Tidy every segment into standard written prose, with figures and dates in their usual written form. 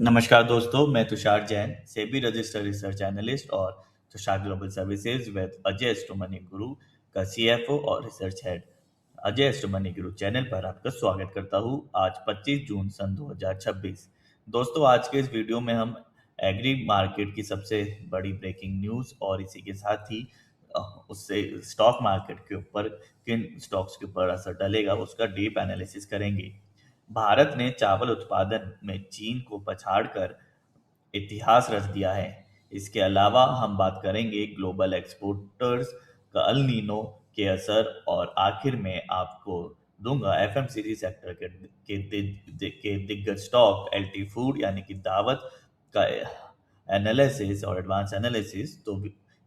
नमस्कार दोस्तों, मैं Tushar Jain, SEBI registered research analyst और Tushar global services with Ajay astronomy Guru का सीएफओ और रिसर्च हेड। अजय एस्ट्रोमनी गुरु चैनल पर आपका स्वागत करता हूँ। आज 25 जून सन 2026। दोस्तों, आज के इस वीडियो में हम एग्री मार्केट की सबसे बड़ी ब्रेकिंग न्यूज़ और इसी के साथ ही अ, उससे स्टॉक मार्केट के ऊपर किन स्टॉक्स के ऊपर असर डलेगा उसका डीप एनालिसिस करेंगे। भारत ने चावल उत्पादन में चीन को पछाड़कर इतिहास रच दिया है। इसके अलावा हम बात करेंगे ग्लोबल एक्सपोर्टर्स का अल नीनो के असर और आखिर में आपको दूंगा एफएमसीजी सेक्टर के दिग्गज स्टॉक एलटी फूड यानी कि दावत का एनालिसिस और एडवांस एनालिसिस। तो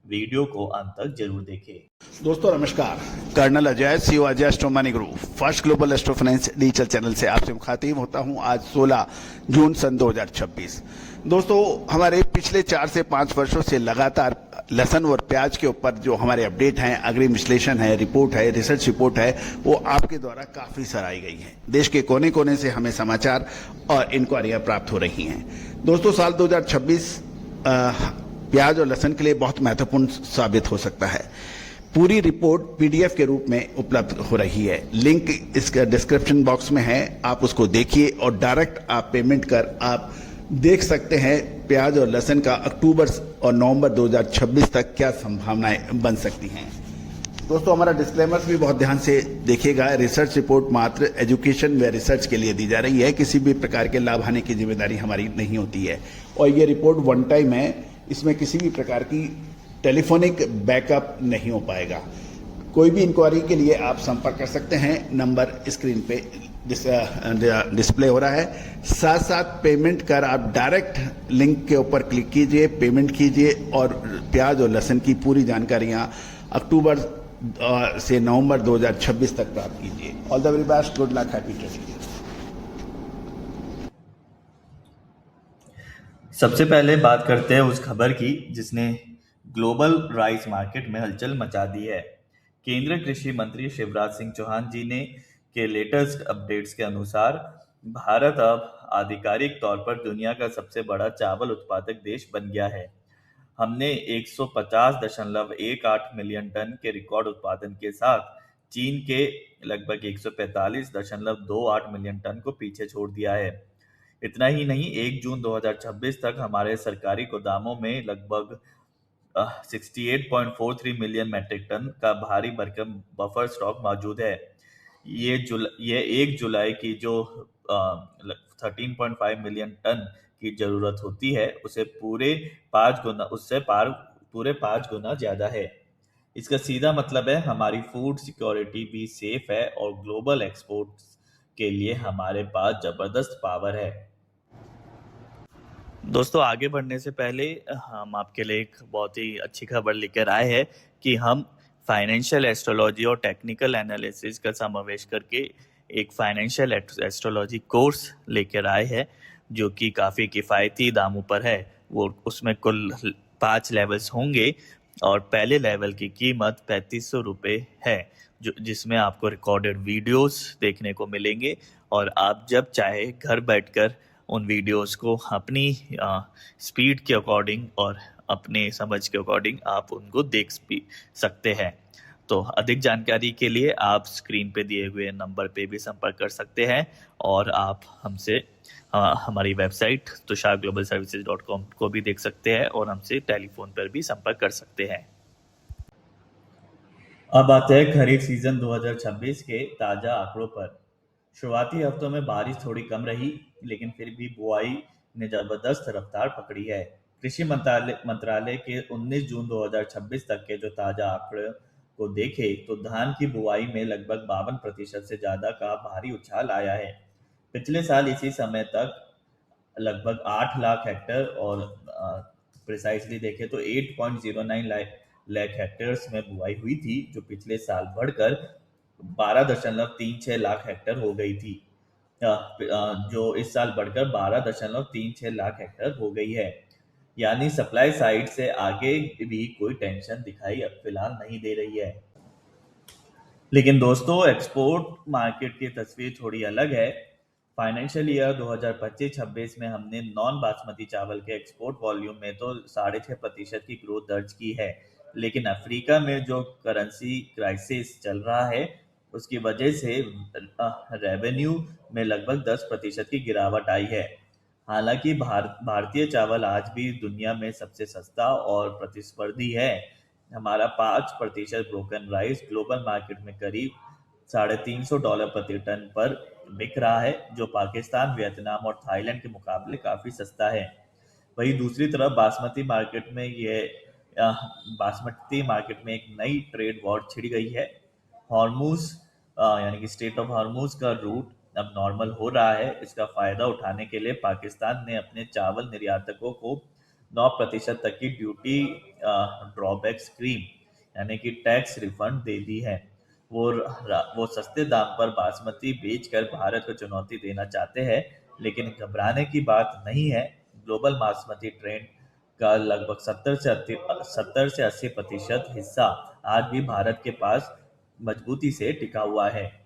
वीडियो को अंत तक जरूर देखें। दोस्तों नमस्कार। Colonel Ajay CO Ajay astronomy group first global astro finance digital channel से आपसे मुखातिब होता हूं आज 16 जून सन 2026। दोस्तों हमारे पिछले 4 से 5 वर्षों से लगातार लहसुन और प्याज के ऊपर जो हमारे अपडेट हैं, अग्रिम विश्लेषण है, रिपोर्ट है, रिसर्च रिपोर्ट है, वो आपके द्वारा काफी सराही गई है। देश के कोने कोने से हमें समाचार और इंक्वायरियां प्राप्त हो रही हैं। दोस्तों साल 2026 प्याज और लहसुन के लिए बहुत महत्वपूर्ण साबित हो सकता है। पूरी रिपोर्ट पीडीएफ के रूप में उपलब्ध हो रही है। लिंक इसका डिस्क्रिप्शन बॉक्स में है, आप उसको देखिए और डायरेक्ट आप पेमेंट कर आप देख सकते हैं प्याज और लहसुन का अक्टूबर और नवंबर 2026 तक क्या संभावनाएं बन सकती हैं। दोस्तों हमारा डिस्क्लेमर्स भी बहुत ध्यान से देखिएगा। रिसर्च रिपोर्ट मात्र एजुकेशन व रिसर्च के लिए दी जा रही है, किसी भी प्रकार के लाभ हानि की जिम्मेदारी हमारी नहीं होती है और ये रिपोर्ट वन टाइम है, इसमें किसी भी प्रकार की टेलीफोनिक बैकअप नहीं हो पाएगा। कोई भी इंक्वायरी के लिए आप संपर्क कर सकते हैं, नंबर स्क्रीन पे डिस्प्ले हो रहा है। साथ साथ पेमेंट कर आप डायरेक्ट लिंक के ऊपर क्लिक कीजिए, पेमेंट कीजिए और प्याज और लहसुन की पूरी जानकारियां अक्टूबर से नवंबर 2026 तक प्राप्त कीजिए। All the very best, good luck, happy trading. सबसे पहले बात करते हैं उस खबर की जिसने ग्लोबल राइस मार्केट में हलचल मचा दी है। केंद्रीय कृषि मंत्री शिवराज सिंह चौहान जी ने के लेटेस्ट अपडेट्स के अनुसार भारत अब आधिकारिक तौर पर दुनिया का सबसे बड़ा चावल उत्पादक देश बन गया है। हमने 150.18 मिलियन टन के रिकॉर्ड उत्पादन के साथ चीन के लगभग 145.28 मिलियन टन को पीछे छोड़ दिया है। इतना ही नहीं, 1 जून 2026 तक हमारे सरकारी गोदामों में लगभग 68.43 मिलियन मैट्रिक टन का भारी भरकम बफर स्टॉक मौजूद है। ये 1 जुलाई की जो 13.5 मिलियन टन की जरूरत होती है उसे पूरे 5 गुना ज्यादा है। इसका सीधा मतलब है हमारी फूड सिक्योरिटी भी सेफ है और ग्लोबल एक्सपोर्ट्स के लिए हमारे पास जबरदस्त पावर है। दोस्तों, आगे बढ़ने से पहले हम आपके लिए एक बहुत ही अच्छी खबर लेकर आए हैं कि हम फाइनेंशियल एस्ट्रोलॉजी और टेक्निकल एनालिसिस का समावेश करके एक फाइनेंशियल एस्ट्रोलॉजी कोर्स लेकर आए हैं जो कि काफ़ी किफ़ायती दामों पर है। वो उसमें कुल 5 लेवल्स होंगे और पहले लेवल की कीमत 3500 रुपये है, जिसमें आपको रिकॉर्डेड वीडियोस देखने को मिलेंगे और आप जब चाहे घर बैठकर उन वीडियोस को अपनी स्पीड के अकॉर्डिंग और अपने समझ के अकॉर्डिंग आप उनको देख सकते हैं। तो अधिक जानकारी के लिए आप स्क्रीन पे दिए हुए नंबर पे भी संपर्क कर सकते हैं और आप हमसे हमारी वेबसाइट tusharglobalservices.com को भी देख सकते हैं और हमसे टेलीफोन पर भी संपर्क कर सकते हैं। अब आते हैं खरीफ सीजन 2026 के ताजा आंकड़ों पर। शुरुआती हफ्तों में बारिश थोड़ी कम रही, लेकिन फिर भी बुआई ने जबरदस्त रफ्तार पकड़ी है। कृषि मंत्रालय के 19 जून 2026 तक के जो ताजा आंकड़े को देखे तो धान की बुआई में लगभग 52% से ज्यादा का भारी उछाल आया है। पिछले साल इसी समय तक लगभग 8 लाख हेक्टेयर और प्रिसाइसली देखें तो 8.09 लाख हेक्टेयर्स में बुआई हुई थी, जो पिछले साल बढ़कर 12.36 लाख हेक्टेयर हो गई थी। जो इस साल बढ़कर 12.36 लाख हेक्टेयर हो गई है। यानी सप्लाई साइड से आगे भी कोई टेंशन दिखाई अब फिलहाल नहीं दे रही है। लेकिन दोस्तों, एक्सपोर्ट मार्केट की तस्वीर थोड़ी अलग है। फाइनेंशियल ईयर 2025-26 में हमने नॉन बासमती चावल के एक्सपोर्ट वॉल्यूम में तो 6.5% की ग्रोथ दर्ज की है, लेकिन अफ्रीका में जो करेंसी क्राइसिस चल रहा है उसकी वजह से रेवेन्यू में लगभग 10% की गिरावट आई है। हालांकि भारतीय चावल आज भी दुनिया में सबसे सस्ता और प्रतिस्पर्धी है। हमारा 5% ब्रोकन राइस ग्लोबल मार्केट में करीब $350 प्रति टन पर बिक रहा है, जो पाकिस्तान, वियतनाम और थाईलैंड के मुकाबले काफी सस्ता है। वहीं दूसरी तरफ बासमती मार्केट में एक नई ट्रेड वॉर छिड़ गई है। हॉर्मूज यानी कि स्टेट ऑफ हॉर्मूज का रूट अब नॉर्मल हो रहा है। इसका फायदा उठाने के लिए पाकिस्तान ने अपने चावल निर्यातकों को 9% तक की ड्यूटी ड्रॉबैक स्कीम यानी कि टैक्स रिफंड दे दी है। वो सस्ते दाम पर बासमती बेचकर भारत को चुनौती देना चाहते हैं, लेकिन घबराने की बात नहीं है। ग्लोबल बासमती ट्रेंड का लगभग 70 से 80% हिस्सा आज भी भारत के पास मजबूती से टिका हुआ है।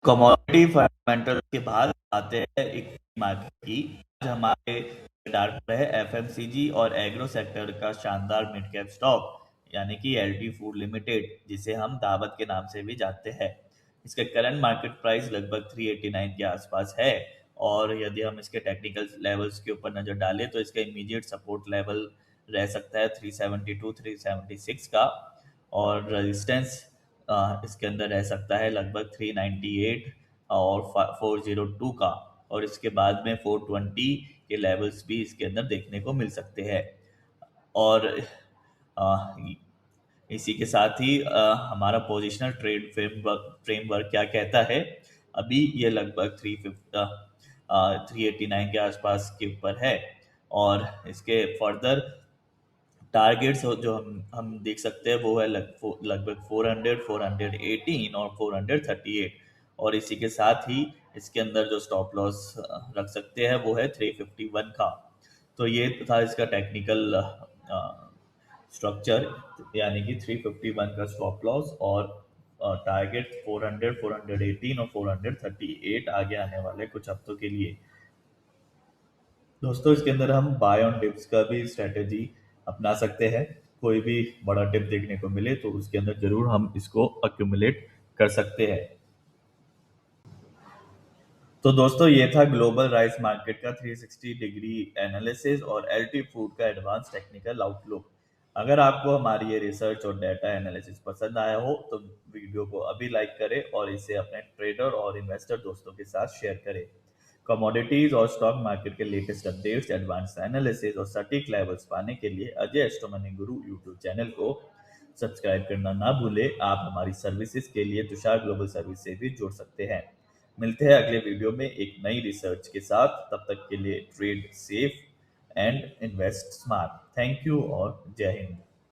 कमोडिटी फंडामेंटल के बाद आते हैं इक्विटी मार्केट की। आज हमारे रडार पर है एफएमसीजी और एग्रो सेक्टर का शानदार मिड कैप स्टॉक यानी कि एलटी फूड लिमिटेड, जिसे हम दावत के नाम से भी जानते हैं। इसका करंट मार्केट प्राइस लगभग 389 के आसपास है, और यदि हम इसके टेक्निकल लेवल्स के ऊपर नजर डालें तो इसका इमीडिएट सपोर्ट लेवल रह सकता है 372 376 का, और रेजिस्टेंस इसके अंदर रह सकता है लगभग 398 और 402 का, और इसके बाद में 420 के लेवल्स भी इसके अंदर देखने को मिल सकते हैं। और अ, इसी के साथ ही हमारा पोजिशनल ट्रेड फ्रेमवर्क क्या कहता है। अभी ये लगभग 389 के आसपास के ऊपर है, और इसके फर्दर टारगेट्स जो हम देख सकते हैं वो है लगभग 400 418 और 438, और इसी के साथ ही इसके अंदर जो स्टॉप लॉस रख सकते हैं वो है 351 का। तो ये था इसका टेक्निकल स्ट्रक्चर, यानी कि 351 का स्टॉप लॉस और टारगेट 400 418 और 438 आगे आने वाले कुछ हफ्तों के लिए। दोस्तों, इसके अंदर हम बाय ऑन डिप्स का भी स्ट्रेटेजी अपना सकते हैं। कोई भी बड़ा डिप देखने को मिले तो उसके अंदर जरूर हम इसको अक्यूमुलेट कर सकते हैं। तो दोस्तों, ये था ग्लोबल राइस मार्केट का 360 डिग्री एनालिसिस और एलटी फूड का एडवांस टेक्निकल आउटलुक। अगर आपको हमारी ये रिसर्च और डाटा एनालिसिस पसंद आया हो तो वीडियो को अभी लाइक करें और इसे अपने ट्रेडर और इन्वेस्टर दोस्तों के साथ शेयर करें। कमोडिटीज और स्टॉक मार्केट के लेटेस्ट अपडेट्स, एडवांस एनालिसिस और सटीक लेवल्स पाने के लिए अजय एस्ट्रो मनी गुरु यूट्यूब चैनल को सब्सक्राइब करना ना भूलें। आप हमारी सर्विसेज के लिए तुषार ग्लोबल सर्विस से भी जुड़ सकते हैं। मिलते हैं अगले वीडियो में एक नई रिसर्च के साथ। तब तक के लिए trade safe and invest smart. Thank you और जय हिंद।